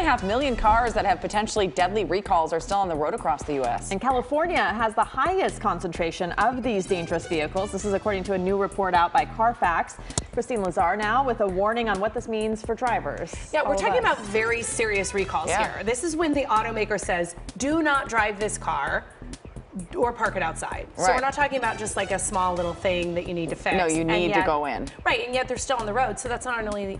2.5 million cars that have potentially deadly recalls are still on the road across the U.S. And California has the highest concentration of these dangerous vehicles. This is according to a new report out by Carfax. Kristine, Lazar now with a warning on what this means for drivers. Yeah, we're talking about very serious recalls here. This is when the automaker says, do not drive this car or park it outside. Right. So we're not talking about just like a small little thing that you need to fix. No, you need to go in. Right, and yet they're still on the road. So that's not only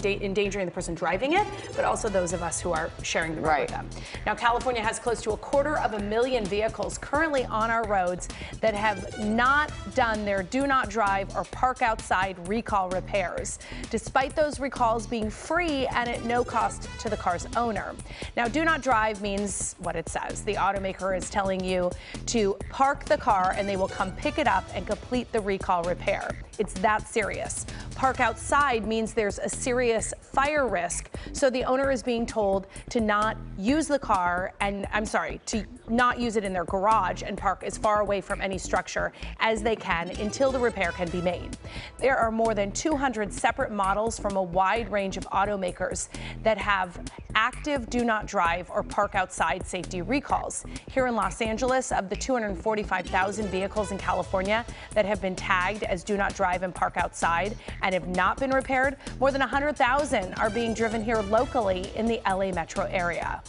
endangering the person driving it, but also those of us who are sharing the road with them. Now, California has close to 250,000 vehicles currently on our roads that have not done their do not drive or park outside recall repairs, despite those recalls being free and at no cost to the car's owner. Now, do not drive means what it says. The automaker is telling you to park the car and they will come pick it up and complete the recall repair. It's that serious. Park outside means there's a serious fire risk, so the owner is being told to not use the car to not use it in their garage and park as far away from any structure as they can until the repair can be made. There are more than 200 separate models from a wide range of automakers that have active do not drive or park outside safety recalls. Here in Los Angeles, of the 245,000 vehicles in California that have been tagged as do not drive and park outside and have not been repaired, more than 100,000 are being driven here locally in the LA metro area.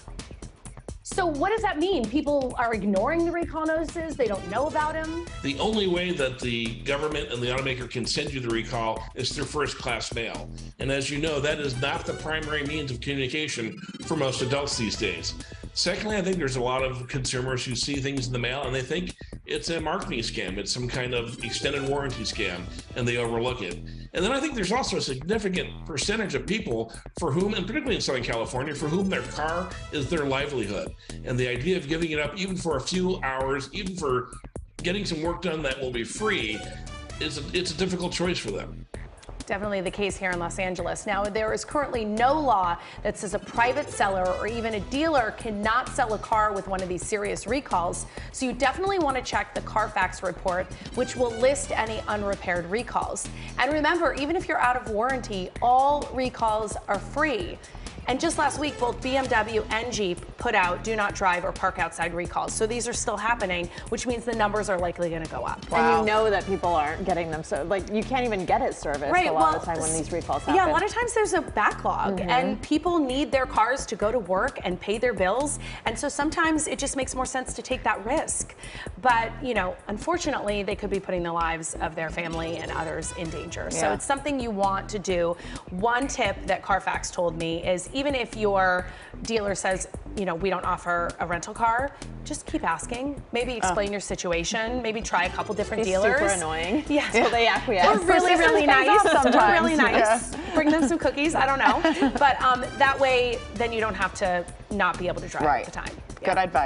So what does that mean? People are ignoring the recall notices? They don't know about them? The only way that the government and the automaker can send you the recall is through first-class mail. And as you know, that is not the primary means of communication for most adults these days. Secondly, I think there's a lot of consumers who see things in the mail and they think it's a marketing scam. It's some kind of extended warranty scam, and they overlook it. And then I think there's also a significant percentage of people for whom, and particularly in Southern California, for whom their car is their livelihood. And the idea of giving it up even for a few hours, even for getting some work done that will be free, it's a difficult choice for them. Definitely the case here in Los Angeles. Now, there is currently no law that says a private seller or even a dealer cannot sell a car with one of these serious recalls. So you definitely want to check the Carfax report, which will list any unrepaired recalls. And remember, even if you're out of warranty, all recalls are free. And just last week, both BMW and Jeep put out do not drive or park outside recalls. So these are still happening, which means the numbers are likely going to go up. Wow. And you know that people aren't getting them, so like you can't even get it serviced a lot of the time when these recalls happen. Yeah, a lot of times there's a backlog and people need their cars to go to work and pay their bills. And so sometimes it just makes more sense to take that risk. But, you know, unfortunately, they could be putting the lives of their family and others in danger. So it's something you want to do. One tip that Carfax told me is, even if your dealer says, you know, we don't offer a rental car, just keep asking. Maybe explain your situation. Maybe try a couple different dealers. Super annoying. Yes. So they acquiesce. Or really nice. Really nice. Bring them some cookies. I don't know. But that way, then you don't have to not be able to drive at the time. Good advice.